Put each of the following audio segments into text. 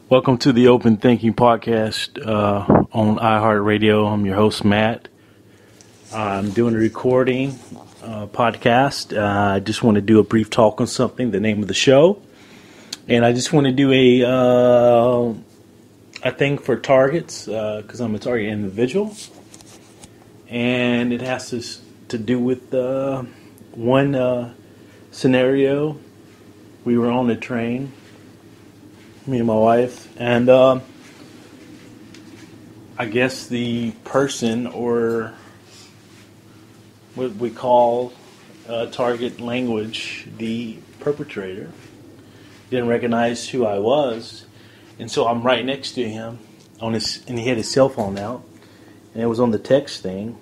Welcome to the Open Thinking Podcast on iHeartRadio. I'm your host, Matt. I'm doing a recording podcast. I just want to do a brief talk on something, the name of the show. And I just want to do a thing for targets because I'm a target individual. And it has to do with one scenario. We were on a train, me and my wife, and I guess the person, or what we call target language, the perpetrator, didn't recognize who I was, and so I'm right next to him and he had his cell phone out, and it was on the text thing,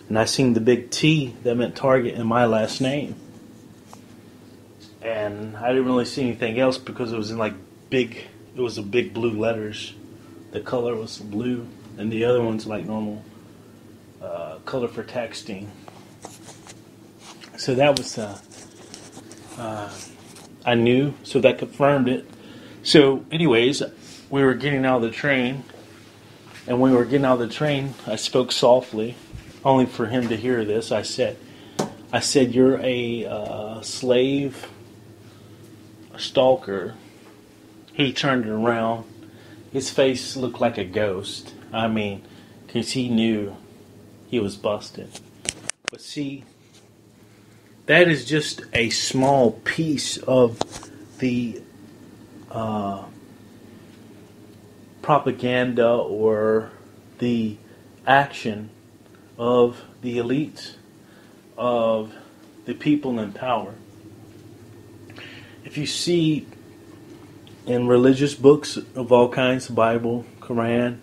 and I seen the big T that meant target in my last name, and I didn't really see anything else because it was in big blue letters. The color was blue, and the other one's like normal color for texting. So that was I knew, so that confirmed it. So anyways, we were getting out of the train, and when we were getting out of the train, I spoke softly, only for him to hear this. I said, "You're a slave, a stalker." He turned it around. His face looked like a ghost. I mean, because he knew he was busted. But see, that is just a small piece of the propaganda or the action of the elites, of the people in power. If you see in religious books of all kinds, Bible, Quran,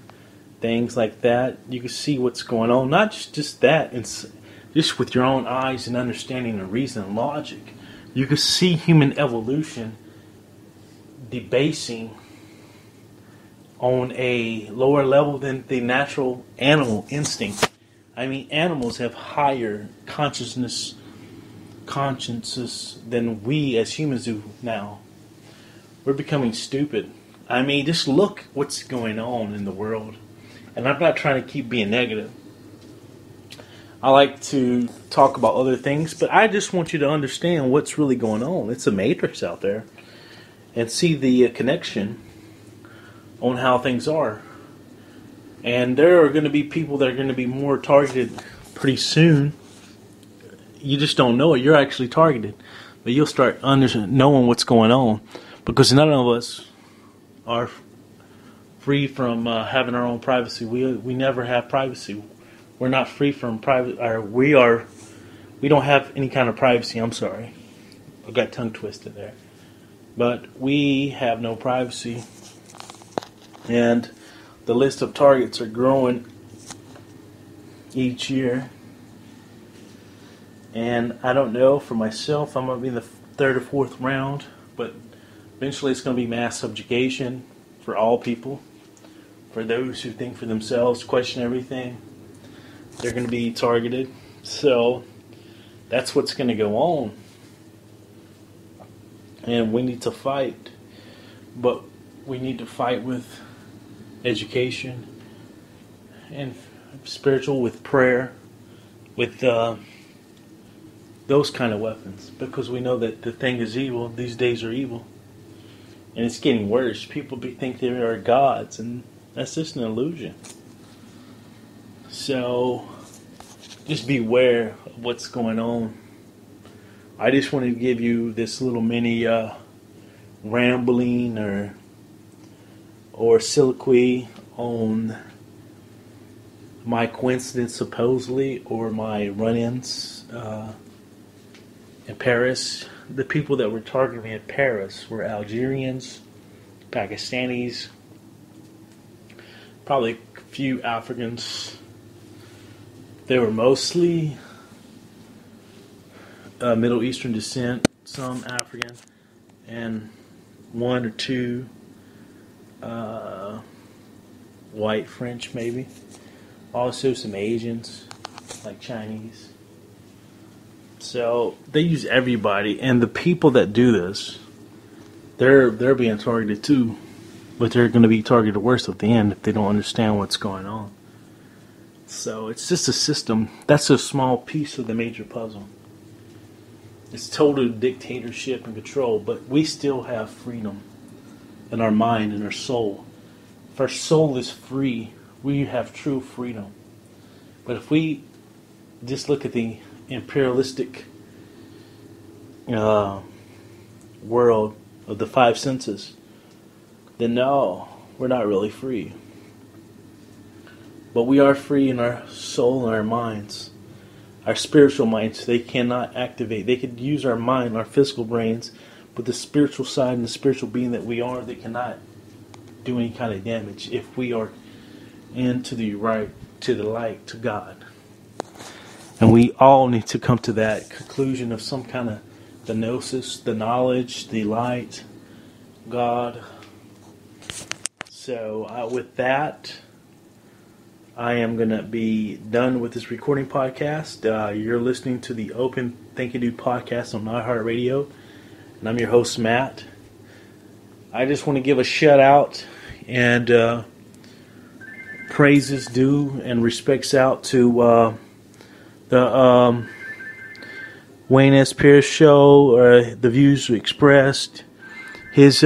things like that, you can see what's going on. Not just that, it's just with your own eyes and understanding and reason and logic. You can see human evolution debasing on a lower level than the natural animal instinct. I mean, animals have higher consciences than we as humans do now. We're becoming stupid. I mean, just look what's going on in the world. And I'm not trying to keep being negative. I like to talk about other things, but I just want you to understand what's really going on. It's a matrix out there. And see the connection on how things are. And there are going to be people that are going to be more targeted pretty soon. You just don't know it. You're actually targeted. But you'll start knowing what's going on. Because none of us are free from having our own privacy. We never have privacy. We're not free from private. We don't have any kind of privacy. I'm sorry, I got tongue twisted there. But we have no privacy, and the list of targets are growing each year. And I don't know for myself. I'm gonna be in the third or fourth round, but eventually it's going to be mass subjugation for all people. For those who think for themselves, question everything, they're going to be targeted. So that's what's going to go on. And we need to fight. But we need to fight with education and spiritual, with prayer, with those kind of weapons. Because we know that the thing is evil. These days are evil. And it's getting worse. People think they are gods, and that's just an illusion. So, just beware of what's going on. I just wanted to give you this little mini rambling or soliloquy on my coincidence, supposedly, or my run-ins in Paris. The people that were targeting me in Paris were Algerians, Pakistanis, probably a few Africans. They were mostly Middle Eastern descent, some African, and one or two white French maybe. Also some Asians, like Chinese. So they use everybody, and the people that do this, they're being targeted too. but they're going to be targeted worse at the end if they don't understand what's going on. So it's just a system. That's a small piece of the major puzzle. It's total dictatorship and control, but we still have freedom in our mind and our soul. If our soul is free, we have true freedom. But if we just look at the imperialistic world of the five senses, then no, we're not really free. But we are free in our soul and our minds. Our spiritual minds, they cannot activate. They could use our mind, our physical brains, but the spiritual side and the spiritual being that we are, they cannot do any kind of damage if we are into the right, to the light, to God. And we all need to come to that conclusion of some kind of the gnosis, the knowledge, the light, God. So with that, I am going to be done with this recording podcast. You're listening to the Open Thank You Dude podcast on iHeartRadio, and I'm your host, Matt. I just want to give a shout out and praises due and respects out to the Wayne S. Pierce show, the views expressed. His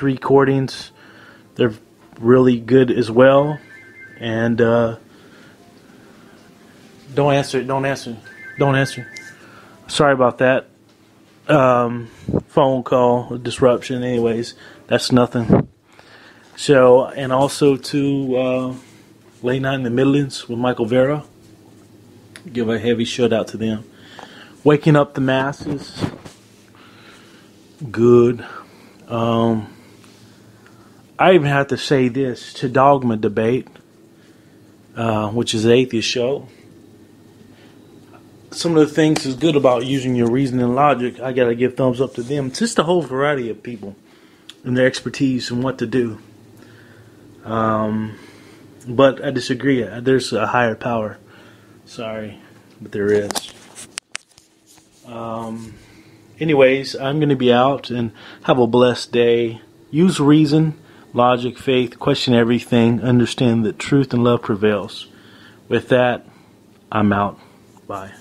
recordings, they're really good as well. And don't answer. Sorry about that. Phone call disruption. Anyways, that's nothing. So, and also to Late Night in the Midlands with Michael Vera. Give a heavy shout out to them. Waking up the masses. Good. I even have to say this to Dogma Debate. Which is the atheist show. Some of the things is good about using your reason and logic. I gotta give thumbs up to them. It's just a whole variety of people and their expertise and what to do. But I disagree. There's a higher power. Sorry, but there is. Anyways, I'm gonna be out and have a blessed day. Use reason, logic, faith, question everything, understand that truth and love prevails. With that, I'm out. Bye.